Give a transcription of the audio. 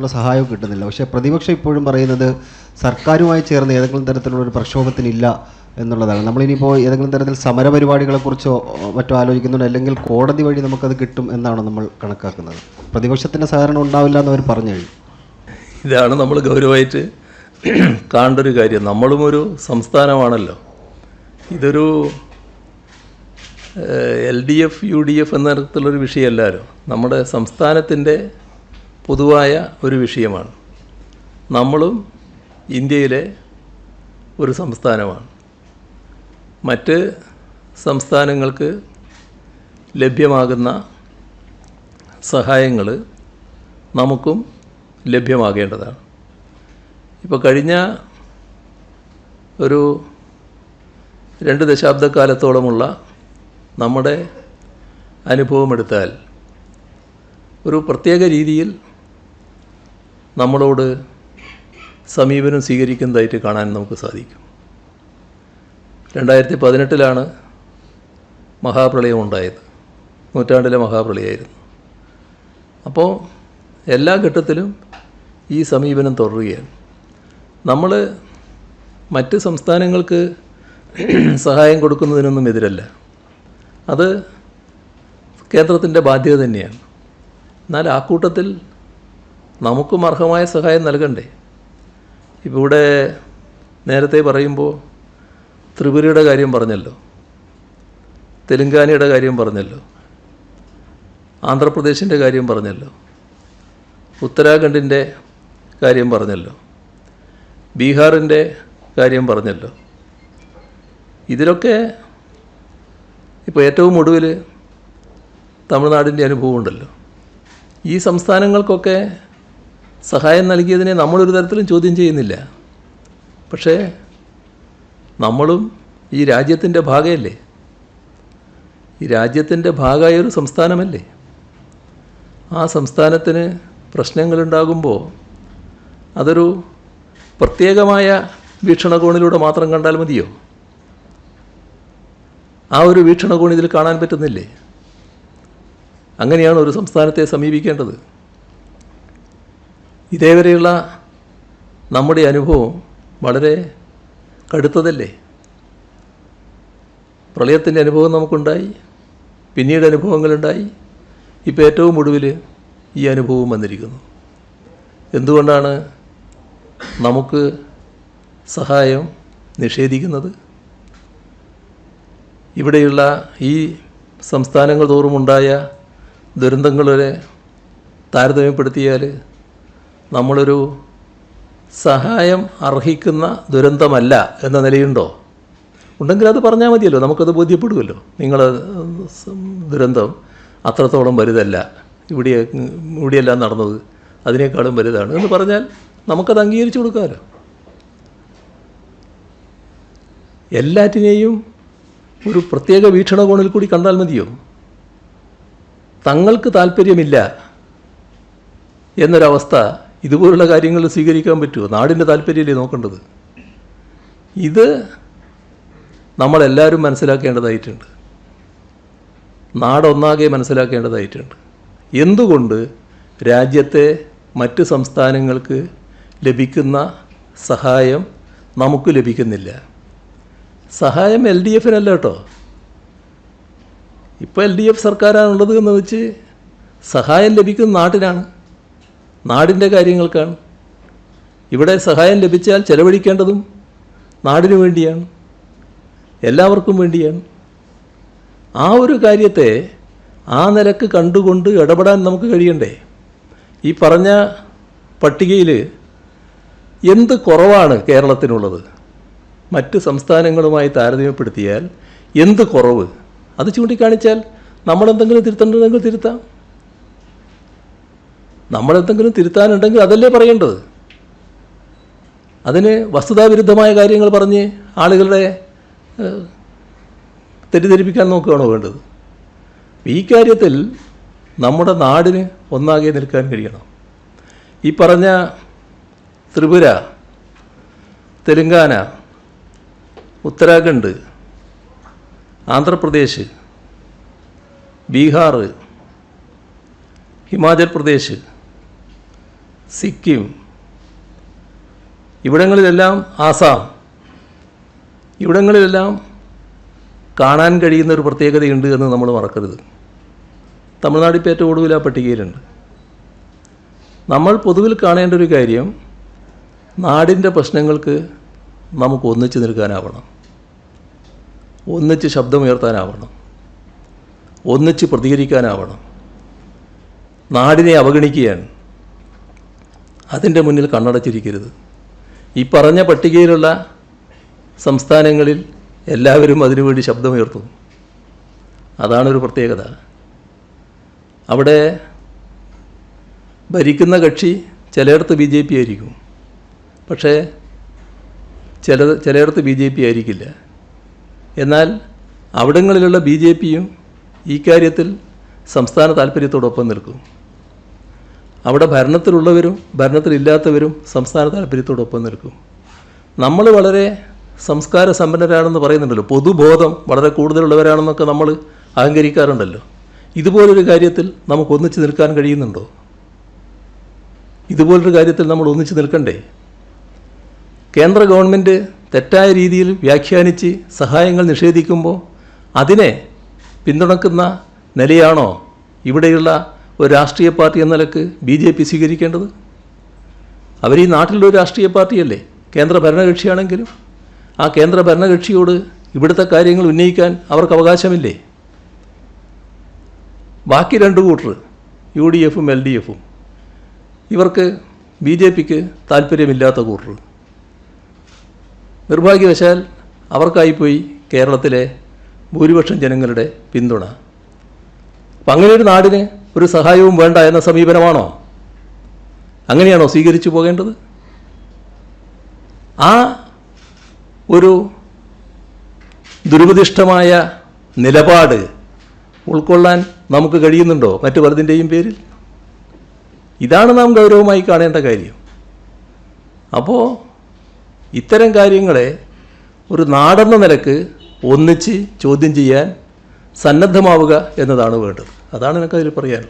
സഹായവും കിട്ടുന്നില്ല. പക്ഷേ പ്രതിപക്ഷം ഇപ്പോഴും പറയുന്നത് സർക്കാരുമായി ചേർന്ന് ഏതെങ്കിലും തരത്തിലുള്ള ഒരു പ്രക്ഷോഭത്തിനില്ല എന്നുള്ളതാണ്. നമ്മളിനിയിപ്പോൾ ഏതെങ്കിലും തരത്തിൽ സമരപരിപാടികളെക്കുറിച്ചോ മറ്റോ ആലോചിക്കുന്നുണ്ട്, അല്ലെങ്കിൽ കോടതി വഴി നമുക്കത് കിട്ടും എന്നാണ് നമ്മൾ കണക്കാക്കുന്നത്. പ്രതിപക്ഷത്തിൻ്റെ സഹകരണം ഉണ്ടാവില്ല എന്നവർ പറഞ്ഞു കഴിഞ്ഞു. ഇതാണ് നമ്മൾ ഗൗരവമായിട്ട് കാണേണ്ട ഒരു കാര്യം. നമ്മളും ഒരു സംസ്ഥാനമാണല്ലോ. ഇതൊരു LDF UDF എന്ന തരത്തിലുള്ളൊരു വിഷയമല്ലല്ലോ. നമ്മുടെ സംസ്ഥാനത്തിൻ്റെ പൊതുവായ ഒരു വിഷയമാണ്. നമ്മളും ഇന്ത്യയിലെ ഒരു സംസ്ഥാനമാണ്. മറ്റ് സംസ്ഥാനങ്ങൾക്ക് ലഭ്യമാകുന്ന സഹായങ്ങൾ നമുക്കും ലഭ്യമാകേണ്ടതാണ്. ഇപ്പോൾ കഴിഞ്ഞ ഒരു 2 ദശാബ്ദക്കാലത്തോളമുള്ള നമ്മുടെ അനുഭവമെടുത്താൽ ഒരു പ്രത്യേക രീതിയിൽ നമ്മളോട് സമീപനം സ്വീകരിക്കുന്നതായിട്ട് കാണാൻ നമുക്ക് സാധിക്കും. 2018 മഹാപ്രളയം ഉണ്ടായത്. നൂറ്റാണ്ടിലെ മഹാപ്രളയമായിരുന്നു. അപ്പോൾ എല്ലാ ഘട്ടത്തിലും ഈ സമീപനം തുടരുകയാണ്. നമ്മൾ മറ്റ് സംസ്ഥാനങ്ങൾക്ക് സഹായം കൊടുക്കുന്നതിനൊന്നും എതിരല്ല. അത് കേന്ദ്രത്തിൻ്റെ ബാധ്യത തന്നെയാണ്. എന്നാൽ ആ കൂട്ടത്തിൽ നമുക്കും അർഹമായ സഹായം നൽകണ്ടേ? ഇപ്പോൾ ഇവിടെ നേരത്തെ പറയുമ്പോൾ ത്രിപുരയുടെ കാര്യം പറഞ്ഞല്ലോ, തെലുങ്കാനയുടെ കാര്യം പറഞ്ഞല്ലോ, ആന്ധ്രാപ്രദേശിൻ്റെ കാര്യം പറഞ്ഞല്ലോ, ഉത്തരാഖണ്ഡിൻ്റെ കാര്യം പറഞ്ഞല്ലോ, ബീഹാറിൻ്റെ കാര്യം പറഞ്ഞല്ലോ. ഇതിലൊക്കെ ഇപ്പോൾ ഏറ്റവും ഒടുവിൽ തമിഴ്നാടിൻ്റെ അനുഭവമുണ്ടല്ലോ. ഈ സംസ്ഥാനങ്ങൾക്കൊക്കെ സഹായം നൽകിയതിനെ നമ്മളൊരു തരത്തിലും ചോദ്യം ചെയ്യുന്നില്ല. പക്ഷേ നമ്മളും ഈ രാജ്യത്തിൻ്റെ ഭാഗമല്ലേ? ഈ രാജ്യത്തിൻ്റെ ഭാഗമായൊരു സംസ്ഥാനമല്ലേ? ആ സംസ്ഥാനത്തിന് പ്രശ്നങ്ങളുണ്ടാകുമ്പോൾ അതൊരു പ്രത്യേകമായ വീക്ഷണകോണിലൂടെ മാത്രം കണ്ടാൽ മതിയോ? ആ ഒരു വീക്ഷണകോൺ ഇതിൽ കാണാൻ പറ്റുന്നില്ലേ? അങ്ങനെയാണ് ഒരു സംസ്ഥാനത്തെ സമീപിക്കേണ്ടത്. ഇതേവരെയുള്ള നമ്മുടെ അനുഭവം വളരെ കടുത്തതല്ലേ? പ്രളയത്തിൻ്റെ അനുഭവം നമുക്കുണ്ടായി, പിന്നീട് അനുഭവങ്ങളുണ്ടായി, ഇപ്പോൾ ഏറ്റവും ഒടുവിൽ ഈ അനുഭവം വന്നിരിക്കുന്നു. എന്തുകൊണ്ടാണ് നമുക്ക് സഹായം നിഷേധിക്കുന്നത്? ഇവിടെയുള്ള ഈ സംസ്ഥാനങ്ങൾ തോറുമുണ്ടായ ദുരന്തങ്ങളെ താരതമ്യപ്പെടുത്തിയാൽ നമ്മളൊരു സഹായം അർഹിക്കുന്ന ദുരന്തമല്ല എന്ന നിലയുണ്ടോ? ഉണ്ടെങ്കിൽ അത് പറഞ്ഞാൽ മതിയല്ലോ, നമുക്കത് ബോധ്യപ്പെടുമല്ലോ. നിങ്ങളെ ദുരന്തം അത്രത്തോളം വലുതല്ല, ഇവിടെയല്ല നടന്നത്, അതിനേക്കാളും വലുതാണ് എന്ന് പറഞ്ഞാൽ നമുക്കത് അംഗീകരിച്ചു കൊടുക്കാമല്ലോ. എല്ലാറ്റിനെയും ഒരു പ്രത്യേക വീക്ഷണകോണിൽ കൂടി കണ്ടാൽ മതിയോ? തങ്ങൾക്ക് താല്പര്യമില്ല എന്നൊരവസ്ഥ ഇതുപോലുള്ള കാര്യങ്ങൾ സ്വീകരിക്കാൻ പറ്റുമോ? നാടിൻ്റെ താല്പര്യമല്ലേ നോക്കേണ്ടത്. ഇത് നമ്മളെല്ലാവരും മനസ്സിലാക്കേണ്ടതായിട്ടുണ്ട്. നാടൊന്നാകെ മനസ്സിലാക്കേണ്ടതായിട്ടുണ്ട്. എന്തുകൊണ്ട് രാജ്യത്തെ മറ്റ് സംസ്ഥാനങ്ങൾക്ക് ലഭിക്കുന്ന സഹായം നമുക്ക് ലഭിക്കുന്നില്ല? സഹായം LDFനല്ല കേട്ടോ. ഇപ്പോൾ LDF സർക്കാരാണുള്ളത് എന്ന് വെച്ച് സഹായം ലഭിക്കുന്ന നാട്ടിനാണ്, നാടിൻ്റെ കാര്യങ്ങൾക്കാണ്. ഇവിടെ സഹായം ലഭിച്ചാൽ ചെലവഴിക്കേണ്ടതും നാടിനു വേണ്ടിയാണ്, എല്ലാവർക്കും വേണ്ടിയാണ്. ആ ഒരു കാര്യത്തെ ആ നിലക്ക് കണ്ടുകൊണ്ട് ഇടപെടാൻ നമുക്ക് കഴിയണ്ടേ? ഈ പറഞ്ഞ പട്ടികയിൽ എന്ത് കുറവാണ് കേരളത്തിനുള്ളത്? മറ്റ് സംസ്ഥാനങ്ങളുമായി താരതമ്യപ്പെടുത്തിയാൽ എന്ത് കുറവ്? അത് ചൂണ്ടിക്കാണിച്ചാൽ നമ്മളെന്തെങ്കിലും തിരുത്തേണ്ടതെങ്കിൽ തിരുത്താം. നമ്മളെന്തെങ്കിലും തിരുത്താനുണ്ടെങ്കിൽ അതല്ലേ പറയേണ്ടത്. അതിന് വസ്തുതാവിരുദ്ധമായ കാര്യങ്ങൾ പറഞ്ഞ് ആളുകളുടെ തെറ്റിദ്ധരിപ്പിക്കാൻ നോക്കുകയാണോ വേണ്ടത്? ഈ കാര്യത്തിൽ നമ്മുടെ നാടിന് ഒന്നാകെ നിൽക്കാൻ കഴിയണം. ഈ പറഞ്ഞ ത്രിപുര, തെലുങ്കാന, ഉത്തരാഖണ്ഡ്, ആന്ധ്രാപ്രദേശ്, ബീഹാർ, ഹിമാചൽ പ്രദേശ്, സിക്കിം, ഇവിടങ്ങളിലെല്ലാം ആസാം, ഇവിടങ്ങളിലെല്ലാം കാണാൻ കഴിയുന്ന ഒരു പ്രത്യേകതയുണ്ട് എന്ന് നമ്മൾ മറക്കരുത്. തമിഴ്നാട് ഇപ്പോൾ ഏറ്റവും ഒടുവിൽ ആ പട്ടികയിലുണ്ട്. നമ്മൾ പൊതുവിൽ കാണേണ്ട ഒരു കാര്യം, നാടിൻ്റെ പ്രശ്നങ്ങൾക്ക് നമുക്ക് ഒന്നിച്ച് നിൽക്കാനാവണം, ഒന്നിച്ച് ശബ്ദമുയർത്താനാവണം, ഒന്നിച്ച് പ്രതികരിക്കാനാവണം. നാടിനെ അവഗണിക്കുകയാണ്, അതിൻ്റെ മുന്നിൽ കണ്ണടച്ചിരിക്കരുത്. ഈ പറഞ്ഞ പട്ടികയിലുള്ള സംസ്ഥാനങ്ങളിൽ എല്ലാവരും അതിനുവേണ്ടി ശബ്ദമുയർത്തും. അതാണൊരു പ്രത്യേകത. അവിടെ ഭരിക്കുന്ന കക്ഷി ചിലയിടത്ത് BJP ആയിരിക്കും, പക്ഷേ ചിലയിടത്ത് BJP ആയിരിക്കില്ല. എന്നാൽ അവിടങ്ങളിലുള്ള BJPയും ഈ കാര്യത്തിൽ സംസ്ഥാന താല്പര്യത്തോടൊപ്പം നിൽക്കും. അവിടെ ഭരണത്തിലുള്ളവരും ഭരണത്തിലില്ലാത്തവരും സംസ്ഥാന താല്പര്യത്തോടൊപ്പം നിൽക്കും. നമ്മൾ വളരെ സംസ്കാര സമ്പന്നരാണെന്ന് പറയുന്നുണ്ടല്ലോ, പൊതുബോധം വളരെ കൂടുതലുള്ളവരാണെന്നൊക്കെ നമ്മൾ അഹങ്കരിക്കാറുണ്ടല്ലോ. ഇതുപോലൊരു കാര്യത്തിൽ നമുക്ക് ഒന്നിച്ച് നിൽക്കാൻ കഴിയുന്നുണ്ടോ? ഇതുപോലൊരു കാര്യത്തിൽ നമ്മൾ ഒന്നിച്ച് നിൽക്കണ്ടേ? കേന്ദ്ര ഗവൺമെൻറ് തെറ്റായ രീതിയിൽ വ്യാഖ്യാനിച്ച് സഹായങ്ങൾ നിഷേധിക്കുമ്പോൾ അതിനെ പിന്തുണക്കുന്ന നിലയാണോ ഇവിടെയുള്ള ഒരു രാഷ്ട്രീയ പാർട്ടി എന്ന നിലക്ക് BJP സ്വീകരിക്കേണ്ടത്? അവർ ഈ നാട്ടിലൊരു രാഷ്ട്രീയ പാർട്ടിയല്ലേ, കേന്ദ്ര ഭരണകക്ഷിയാണെങ്കിലും. ആ കേന്ദ്ര ഭരണകക്ഷിയോട് ഇവിടുത്തെ കാര്യങ്ങൾ ഉന്നയിക്കാൻ അവർക്ക് അവകാശമില്ലേ? ബാക്കി രണ്ട് കൂട്ടർ, UDFും LDFും, ഇവർക്ക് BJPക്ക് താല്പര്യമില്ലാത്ത കൂട്ടർ. നിർഭാഗ്യവശാൽ അവർക്കായിപ്പോയി കേരളത്തിലെ ഭൂരിപക്ഷം ജനങ്ങളുടെ പിന്തുണ. അപ്പം അങ്ങനെ ഒരു നാടിന് ഒരു സഹായവും വേണ്ട എന്ന സമീപനമാണോ? അങ്ങനെയാണോ സ്വീകരിച്ചു പോകേണ്ടത്? ആ ഒരു ദുരുപദിഷ്ടമായ നിലപാട് ഉൾക്കൊള്ളാൻ നമുക്ക് കഴിയുന്നുണ്ടോ മറ്റു പലതിൻ്റെയും പേരിൽ? ഇതാണ് നാം ഗൗരവമായി കാണേണ്ട കാര്യം. അപ്പോൾ ഇത്തരം കാര്യങ്ങളെ ഒരു നാടെന്ന നിലക്ക് ഒന്നിച്ച് ചോദ്യം ചെയ്യാൻ സന്നദ്ധമാവുക എന്നതാണ് വേണ്ടത്. അതാണ് എനിക്കതിൽ പറയാൻ.